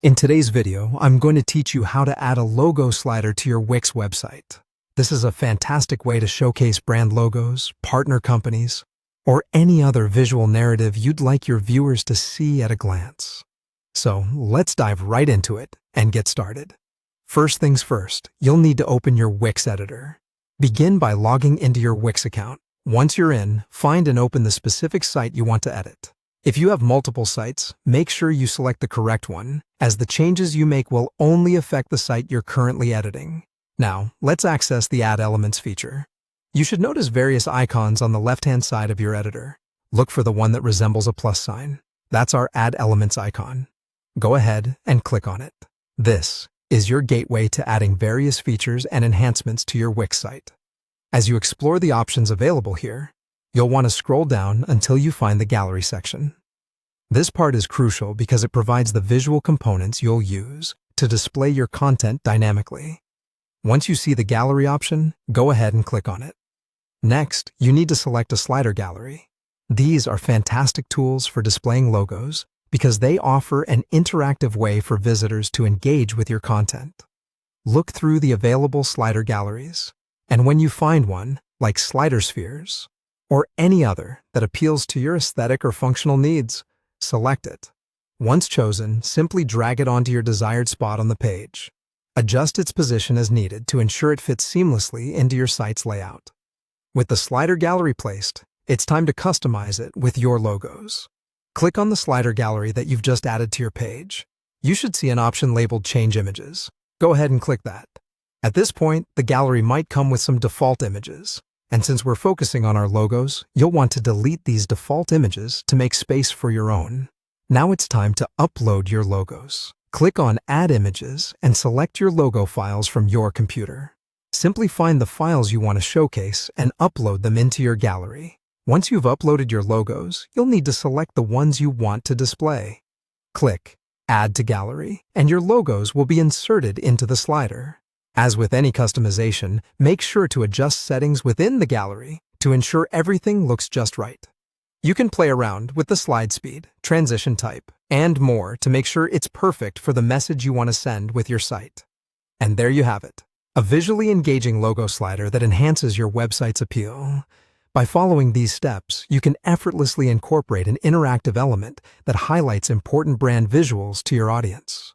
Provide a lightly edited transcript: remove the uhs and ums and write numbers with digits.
In today's video, I'm going to teach you how to add a logo slider to your Wix website. This is a fantastic way to showcase brand logos, partner companies, or any other visual narrative you'd like your viewers to see at a glance. So let's dive right into it and get started. First things first, you'll need to open your Wix editor. Begin by logging into your Wix account. Once you're in, find and open the specific site you want to edit. If you have multiple sites, make sure you select the correct one, as the changes you make will only affect the site you're currently editing. Now, let's access the Add Elements feature. You should notice various icons on the left-hand side of your editor. Look for the one that resembles a plus sign. That's our Add Elements icon. Go ahead and click on it. This is your gateway to adding various features and enhancements to your Wix site. As you explore the options available here, you'll want to scroll down until you find the Gallery section. This part is crucial because it provides the visual components you'll use to display your content dynamically. Once you see the Gallery option, go ahead and click on it. Next, you need to select a slider gallery. These are fantastic tools for displaying logos because they offer an interactive way for visitors to engage with your content. Look through the available slider galleries, and when you find one, like Slider Spheres, or any other that appeals to your aesthetic or functional needs, select it. Once chosen, simply drag it onto your desired spot on the page. Adjust its position as needed to ensure it fits seamlessly into your site's layout. With the slider gallery placed, it's time to customize it with your logos. Click on the slider gallery that you've just added to your page. You should see an option labeled Change Images. Go ahead and click that. At this point, the gallery might come with some default images. And since we're focusing on our logos, you'll want to delete these default images to make space for your own. Now it's time to upload your logos. Click on Add Images and select your logo files from your computer. Simply find the files you want to showcase and upload them into your gallery. Once you've uploaded your logos, you'll need to select the ones you want to display. Click Add to Gallery, and your logos will be inserted into the slider. As with any customization, make sure to adjust settings within the gallery to ensure everything looks just right. You can play around with the slide speed, transition type, and more to make sure it's perfect for the message you want to send with your site. And there you have it, a visually engaging logo slider that enhances your website's appeal. By following these steps, you can effortlessly incorporate an interactive element that highlights important brand visuals to your audience.